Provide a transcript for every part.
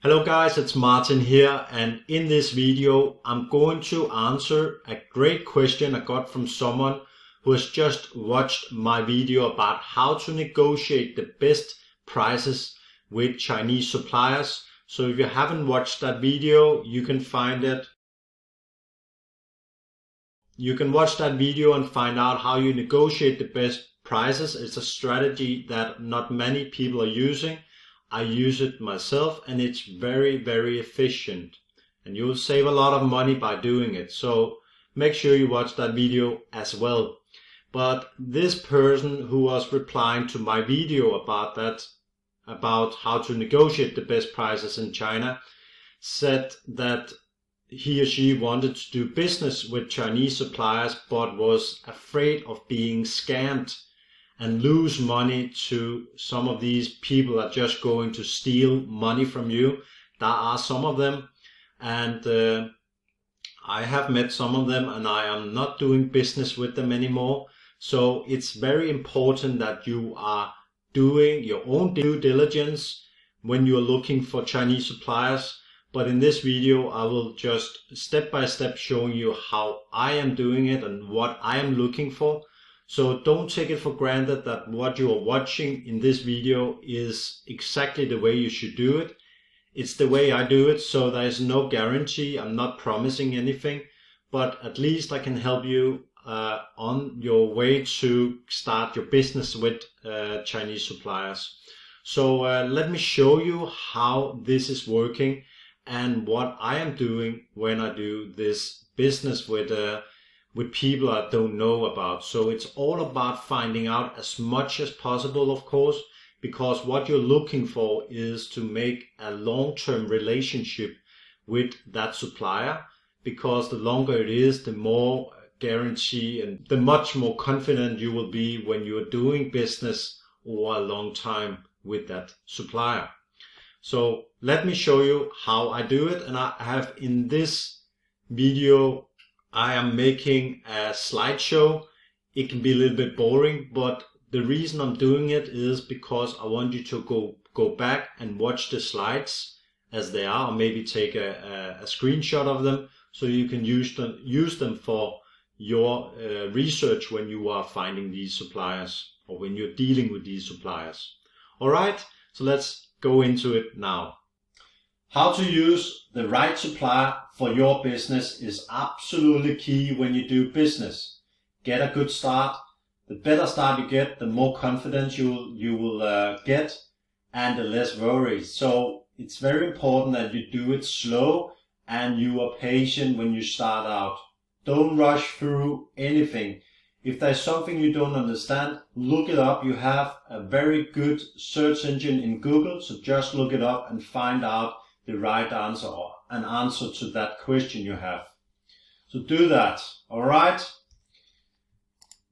Hello guys, it's Martin here, and in this video I'm going to answer a great question I got from someone who has just watched my video about how to negotiate the best prices with Chinese suppliers. So if you haven't watched that video, you can find it. You can watch that video and find out how you negotiate the best prices. It's a strategy that not many people are using. I use it myself and it's very efficient, and you'll save a lot of money by doing it. So make sure you watch that video as well. But this person who was replying to my video about how to negotiate the best prices in China, said that he or she wanted to do business with Chinese suppliers but was afraid of being scammed and lose money to some of these people that are just going to steal money from you. There are some of them, and I have met some of them, and I am not doing business with them anymore. So it's very important that you are doing your own due diligence when you're looking for Chinese suppliers. But in this video, I will just step by step showing you how I am doing it and what I am looking for. So don't take it for granted that what you are watching in this video is exactly the way you should do it. It's the way I do it, so there is no guarantee. I'm not promising anything, but at least I can help you on your way to start your business with Chinese suppliers. So let me show you how this is working and what I am doing when I do this business with people I don't know about. So it's all about finding out as much as possible, of course, because what you're looking for is to make a long-term relationship with that supplier, because the longer it is, the more guarantee and the much more confident you will be when you're doing business over a long time with that supplier. So let me show you how I do it. And I have in this video, I am making a slideshow. It can be a little bit boring, but the reason I'm doing it is because I want you to go back and watch the slides as they are, or maybe take a screenshot of them so you can use them for your research when you are finding these suppliers or when you're dealing with these suppliers. All right, so let's go into it now. How to use the right supplier for your business is absolutely key when you do business. Get a good start. The better start you get, the more confidence you will get, and the less worries. So it's very important that you do it slow and you are patient when you start out. Don't rush through anything. If there's something you don't understand, look it up. You have a very good search engine in Google, so just look it up and find out the right answer or an answer to that question you have. So do that. All right.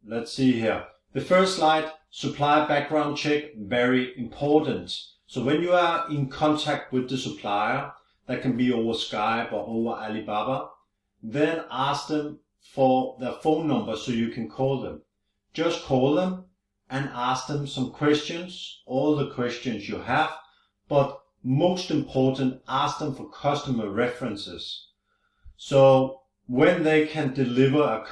Let's see here. The first slide, supplier background check, very important. So when you are in contact with the supplier, that can be over Skype or over Alibaba, then ask them for their phone number so you can call them. Just call them and ask them some questions, all the questions you have, but most important, ask them for customer references. So when they can deliver a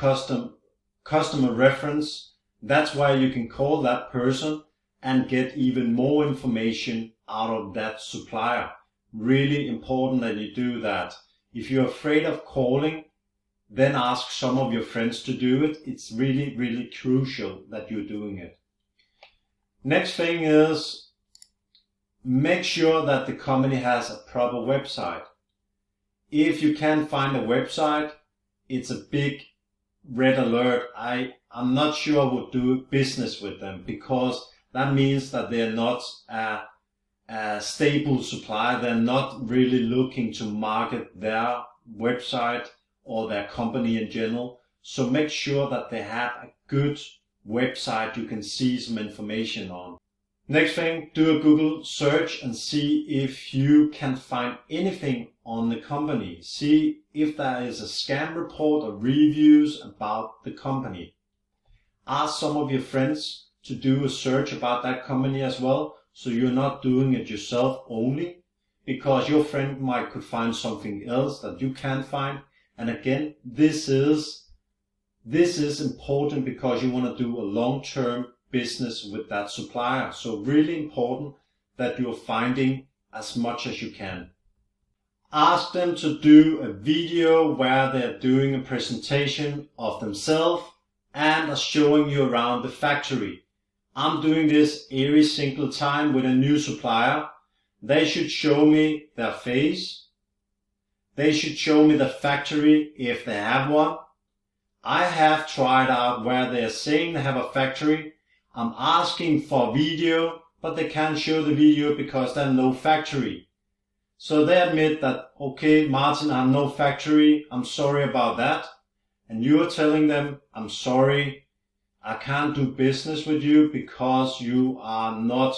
customer reference, that's why you can call that person and get even more information out of that supplier. Really important that you do that. If you're afraid of calling, then ask some of your friends to do it. It's really crucial that you're doing it. Next thing is, make sure that the company has a proper website. If you can't find a website, it's a big red alert. I'm not sure I would do business with them, because that means that they're not a stable supplier. They're not really looking to market their website or their company in general. So make sure that they have a good website you can see some information on. Next thing, do a Google search and see if you can find anything on the company. See if there is a scam report or reviews about the company. Ask some of your friends to do a search about that company as well, so you're not doing it yourself only. because your friend could find something else that you can't find. And again, this is important because you want to do a long-term business with that supplier. So really important that you're finding as much as you can. Ask them to do a video where they're doing a presentation of themselves and are showing you around the factory. I'm doing this every single time with a new supplier. They should show me their face. They should show me the factory if they have one. I have tried out where they're saying they have a factory. I'm asking for a video, but they can't show the video because there's no factory. So they admit that, okay, Martin, I have no factory. I'm sorry about that. And you are telling them, I'm sorry, I can't do business with you because you are not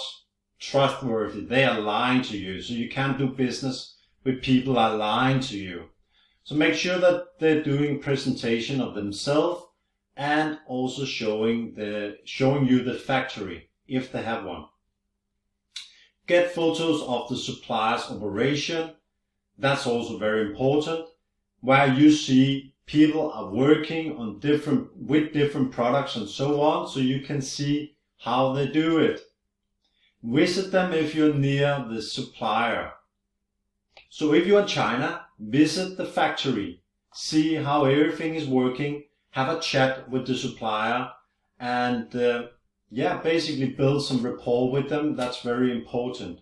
trustworthy. They are lying to you. So you can't do business with people that are lying to you. So make sure that they're doing presentation of themselves and also showing you the factory if they have one. Get photos of the supplier's operation. That's also very important, where you see people are working on with different products and so on, so you can see how they do it. Visit them if you're near the supplier. So if you're in China, visit the factory, see how everything is working, have a chat with the supplier, and basically build some rapport with them. That's very important.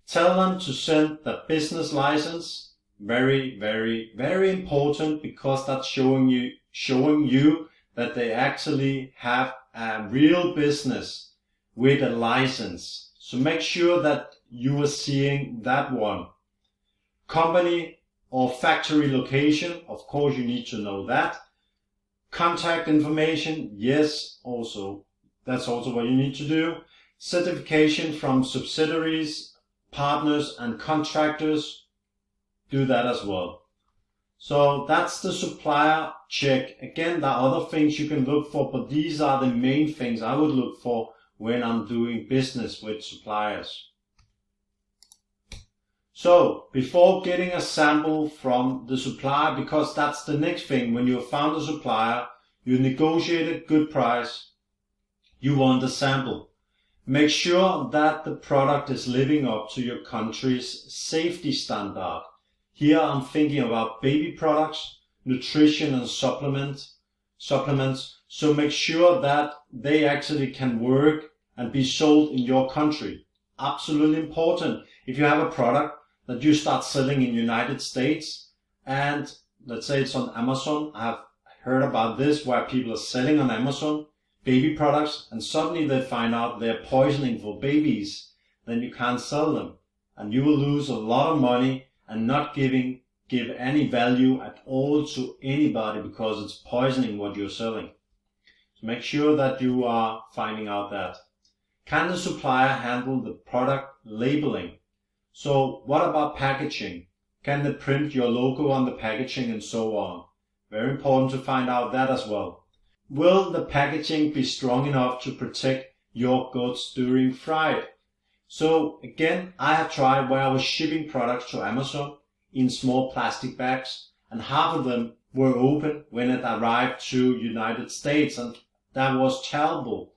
Tell them to send the business license. Very, very, very important, because that's showing you that they actually have a real business with a license. So make sure that you are seeing that one. Company or factory location, of course you need to know that. Contact information, yes, also. That's also what you need to do. Certification from subsidiaries, partners and contractors. Do that as well. So that's the supplier check. Again, there are other things you can look for, but these are the main things I would look for when I'm doing business with suppliers. So before getting a sample from the supplier, because that's the next thing, when you've found a supplier, you negotiate a good price, you want a sample. Make sure that the product is living up to your country's safety standard. Here I'm thinking about baby products, nutrition and supplements. So make sure that they actually can work and be sold in your country. Absolutely important. If you have a product that you start selling in the United States, and let's say it's on Amazon, I have heard about this where people are selling on Amazon baby products, and suddenly they find out they're poisoning for babies, then you can't sell them. And you will lose a lot of money and not give any value at all to anybody because it's poisoning what you're selling. So make sure that you are finding out that. Can the supplier handle the product labeling? So what about packaging? Can they print your logo on the packaging and so on? Very important to find out that as well. Will the packaging be strong enough to protect your goods during freight? So again, I have tried where I was shipping products to Amazon in small plastic bags, and half of them were open when it arrived to United States, and that was terrible.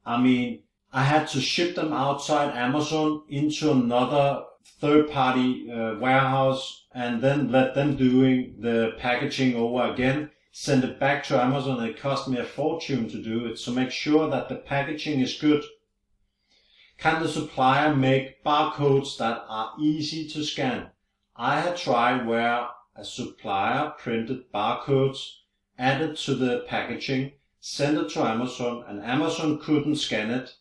I mean, I had to ship them outside Amazon into another third-party warehouse and then let them doing the packaging over again, send it back to Amazon, and it cost me a fortune to do it. So make sure that the packaging is good. Can the supplier make barcodes that are easy to scan? I had tried where a supplier printed barcodes, added to the packaging, sent it to Amazon, and Amazon couldn't scan it.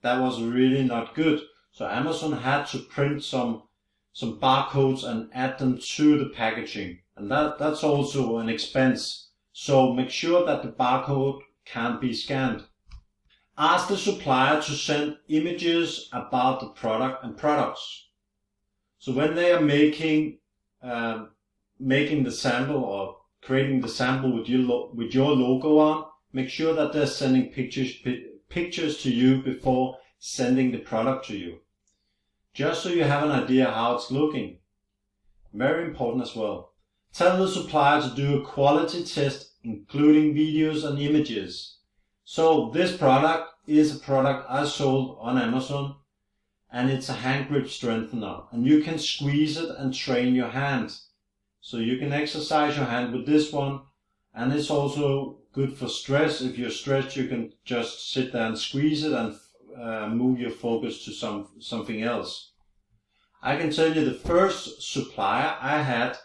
That was really not good. So Amazon had to print some barcodes and add them to the packaging. And that's also an expense. So make sure that the barcode can be scanned. Ask the supplier to send images about the product and products. So when they are making the sample or creating the sample with your logo on, make sure that they're sending pictures to you before sending the product to you. just so you have an idea how it's looking. Very important as well. Tell the supplier to do a quality test, including videos and images. So this product is a product I sold on Amazon, and it's a hand grip strengthener, and you can squeeze it and train your hand. So you can exercise your hand with this one, and it's also good for stress. If you're stressed, you can just sit there and squeeze it and move your focus to something else. I can tell you the first Supplier I had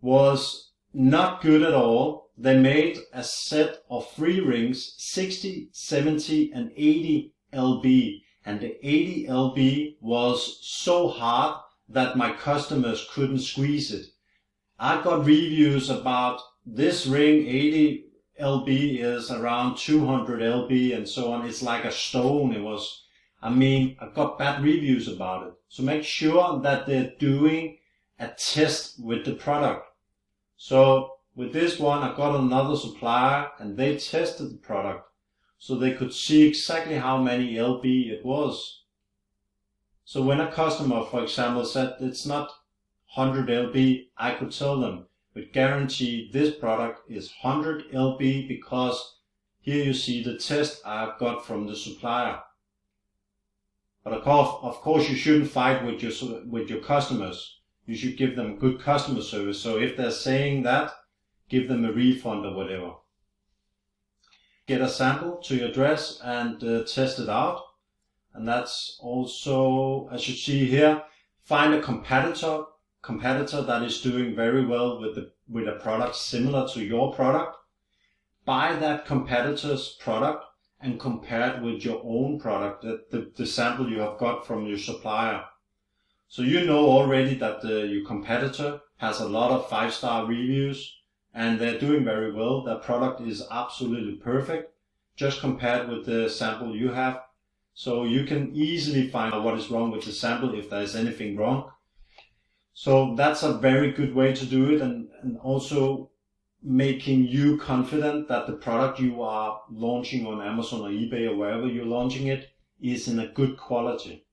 was not good at all. They made a set of 3 rings, 60, 70 and 80 lb. And the 80 lb was so hard that my customers couldn't squeeze it. I got reviews about this ring. 80 lb is around 200 lb and so on. It's like a stone. I got bad reviews about it. So make sure that they're doing a test with the product. So with this one, I got another supplier and they tested the product so they could see exactly how many lb it was. So when a customer, for example, said it's not 100 lb, I could tell them with guarantee this product is 100 lb because here you see the test I've got from the supplier. But of course you shouldn't fight with your customers. You should give them good customer service. So if they're saying that, give them a refund or whatever. Get a sample to your dress and test it out. And that's also, as you see here, find a competitor that is doing very well with a product similar to your product. Buy that competitor's product and compare it with your own product, the sample you have got from your supplier. So you know already that your competitor has a lot of 5-star reviews and they're doing very well. Their product is absolutely perfect. Just compare it with the sample you have. So you can easily find out what is wrong with the sample if there is anything wrong. So that's a very good way to do it, and also making you confident that the product you are launching on Amazon or eBay or wherever you're launching it is in a good quality.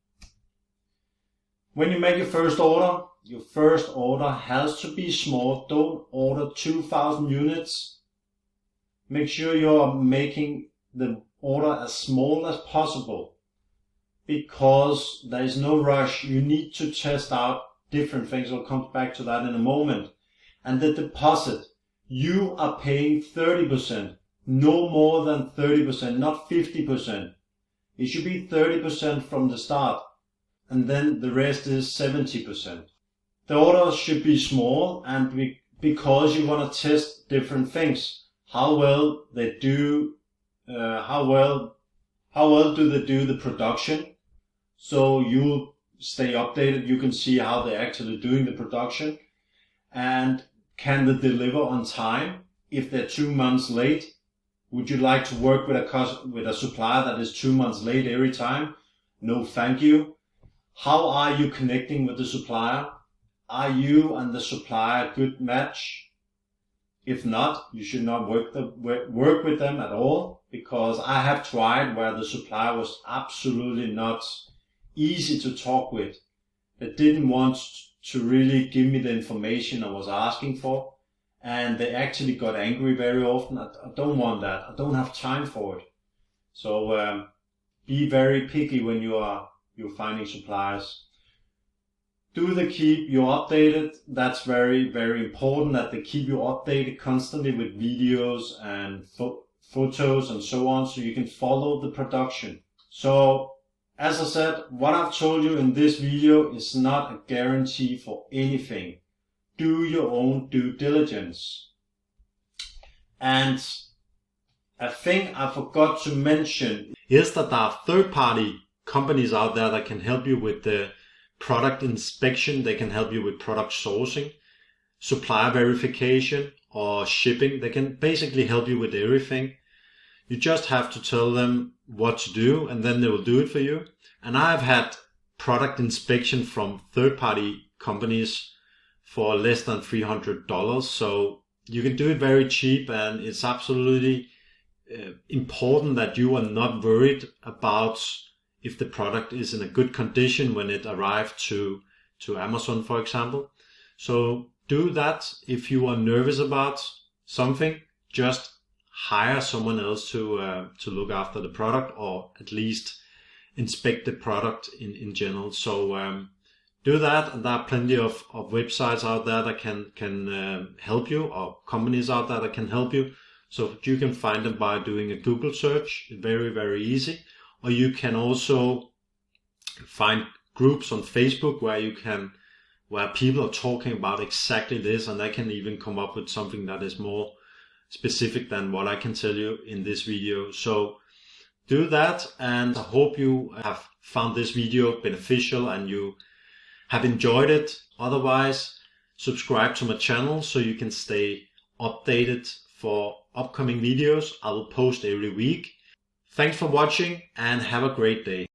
When you make your first order has to be small. Don't order 2,000 units. Make sure you're making the order as small as possible because there is no rush. You need to test out different things. I'll come back to that in a moment. And the deposit, you are paying 30%, no more than 30%, not 50%. It should be 30% from the start, and then the rest is 70%. The orders should be small, and because you want to test different things, how well they do, how well do they do the production, so you stay updated. You can see how they're actually doing the production, and can they deliver on time? If they're 2 months late, would you like to work with a supplier that is 2 months late every time? No, thank you. How are you connecting with the supplier? Are you and the supplier a good match? If not, you should not work with them at all, because I have tried where the supplier was absolutely not easy to talk with. They didn't want to really give me the information I was asking for, and they actually got angry very often. I don't want that. I don't have time for it. So be very picky when you're finding suppliers. Do they keep you updated? That's very, very important that they keep you updated constantly with videos and photos and so on, so you can follow the production. So as I said, what I've told you in this video is not a guarantee for anything. Do your own due diligence. And a thing I forgot to mention is that there are third-party companies out there that can help you with the product inspection. They can help you with product sourcing, supplier verification, or shipping. They can basically help you with everything. You just have to tell them what to do, and then they will do it for you. And I've had product inspection from third-party companies for less than $300. So you can do it very cheap, and it's absolutely important that you are not worried about if the product is in a good condition when it arrived to Amazon, for example. So do that. If you are nervous about something, just hire someone else to look after the product, or at least inspect the product in general. So do that, and there are plenty of websites out there that can help you, or companies out there that can help you. So you can find them by doing a Google search, very, very easy. Or you can also find groups on Facebook where people are talking about exactly this, and they can even come up with something that is more specific than what I can tell you in this video. So do that, and I hope you have found this video beneficial and you have enjoyed it. Otherwise, subscribe to my channel so you can stay updated for upcoming videos. I will post every week. Thanks for watching and have a great day.